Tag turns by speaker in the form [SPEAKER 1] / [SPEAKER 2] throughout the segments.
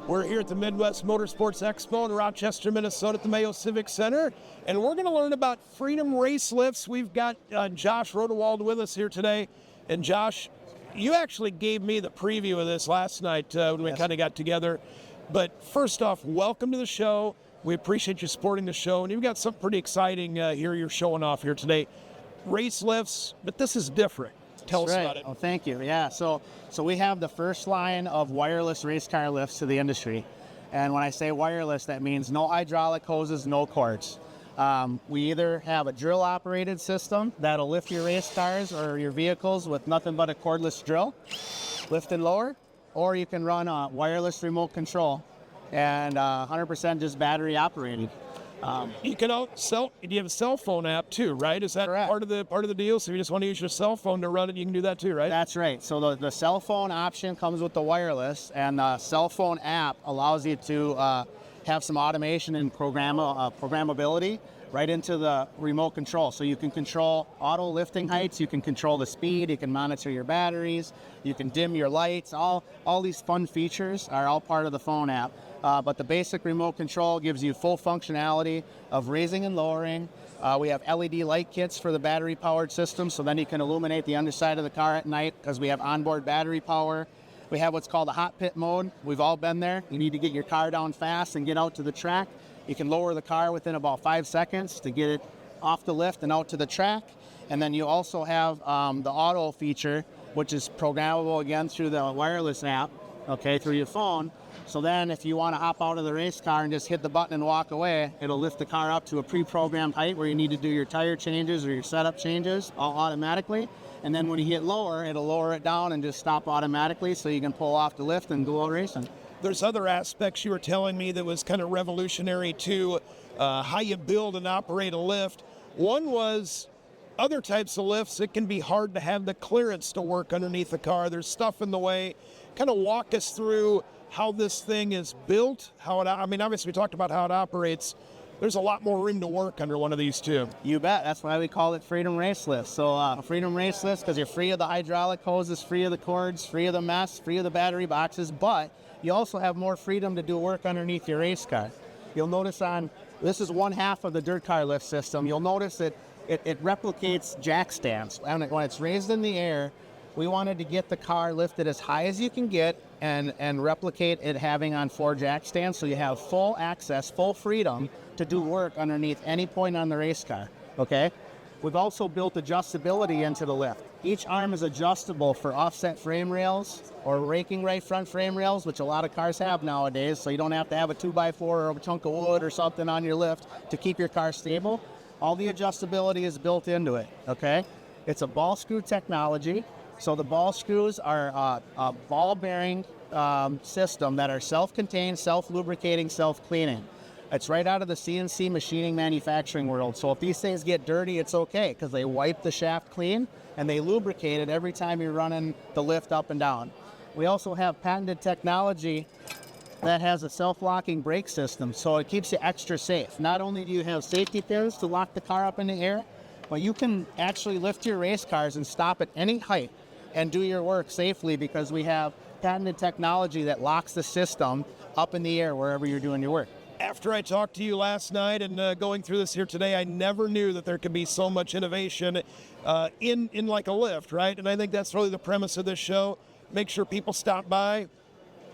[SPEAKER 1] We're here at the Midwest Motorsports Expo in Rochester, Minnesota at the Mayo Civic Center, and we're going to learn about Freedom Race Lifts. We've got Josh Rodewald with us here today. And Josh, you actually gave me the preview of this last night when we kind of got together. But first off, welcome to the show. We appreciate you supporting the show, and you've got something pretty exciting here you're showing off here today. Race lifts, but this is different. Tell us about it.
[SPEAKER 2] Oh, thank you. Yeah, so we have the first line of wireless race car lifts to the industry. And when I say wireless, that means no hydraulic hoses, no cords. We either have a drill-operated system that'll lift your race cars or your vehicles with nothing but a cordless drill, lift and lower, or you can run a wireless remote control and 100% just battery operated.
[SPEAKER 1] You can you have a cell phone app too, right? Is that
[SPEAKER 2] correct.
[SPEAKER 1] part of the deal? So if you just want to use your cell phone to run it, you can do that too, right?
[SPEAKER 2] That's right. So the cell phone option comes with the wireless, and the cell phone app allows you to have some automation and programmability right into the remote control. So you can control auto lifting heights, you can control the speed, you can monitor your batteries, you can dim your lights. All these fun features are all part of the phone app. But the basic remote control gives you full functionality of raising and lowering. We have LED light kits for the battery-powered system, so then you can illuminate the underside of the car at night because we have onboard battery power. We have what's called a hot pit mode. We've all been there. You need to get your car down fast and get out to the track. You can lower the car within about 5 seconds to get it off the lift and out to the track. And then you also have the auto feature, which is programmable again through the wireless app, okay, through your phone. So then if you want to hop out of the race car and just hit the button and walk away, it'll lift the car up to a pre-programmed height where you need to do your tire changes or your setup changes all automatically. And then when you hit lower, it'll lower it down and just stop automatically so you can pull off the lift and go out racing.
[SPEAKER 1] There's other aspects you were telling me that was kind of revolutionary too, how you build and operate a lift. One was other types of lifts, it can be hard to have the clearance to work underneath the car. There's stuff in the way. Kind of walk us through how this thing is built, obviously we talked about how it operates. There's a lot more room to work under one of these too.
[SPEAKER 2] You bet. That's why we call it Freedom Race Lift. So Freedom Race Lift because you're free of the hydraulic hoses, free of the cords, free of the mess, free of the battery boxes, but you also have more freedom to do work underneath your race car. You'll notice this is one half of the dirt car lift system. You'll notice that it replicates jack stands. And when it's raised in the air, we wanted to get the car lifted as high as you can get and replicate it having on 4 jack stands so you have full access, full freedom to do work underneath any point on the race car, okay? We've also built adjustability into the lift. Each arm is adjustable for offset frame rails or raking right front frame rails, which a lot of cars have nowadays, so you don't have to have a 2x4 or a chunk of wood or something on your lift to keep your car stable. All the adjustability is built into it, okay? It's a ball screw technology. So the ball screws are a ball bearing system that are self-contained, self-lubricating, self-cleaning. It's right out of the CNC machining manufacturing world. So if these things get dirty, it's okay because they wipe the shaft clean and they lubricate it every time you're running the lift up and down. We also have patented technology that has a self-locking brake system, so it keeps you extra safe. Not only do you have safety pins to lock the car up in the air, but you can actually lift your race cars and stop at any height and do your work safely because we have patented technology that locks the system up in the air wherever you're doing your work.
[SPEAKER 1] After I talked to you last night and going through this here today, I never knew that there could be so much innovation in like a lift, right? And I think that's really the premise of this show. Make sure people stop by,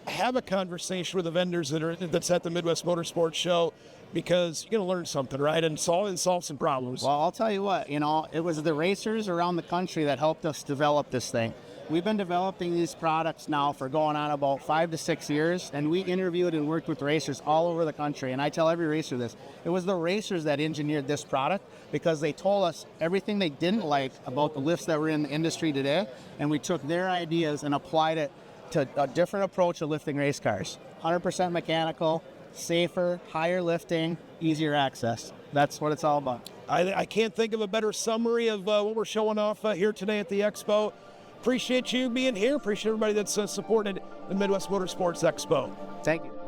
[SPEAKER 1] have a conversation with the vendors that's at the Midwest Motorsports Show, because you're going to learn something, right? And solve some problems.
[SPEAKER 2] Well, I'll tell you what, it was the racers around the country that helped us develop this thing. We've been developing these products now for going on about 5 to 6 years, and we interviewed and worked with racers all over the country. And I tell every racer this, it was the racers that engineered this product because they told us everything they didn't like about the lifts that were in the industry today, and we took their ideas and applied it to a different approach of lifting race cars. 100% mechanical, safer, higher lifting, easier access. That's what it's all about.
[SPEAKER 1] I can't think of a better summary of what we're showing off here today at the Expo. Appreciate you being here. Appreciate everybody that's supported the Midwest Motorsports Expo.
[SPEAKER 2] Thank you.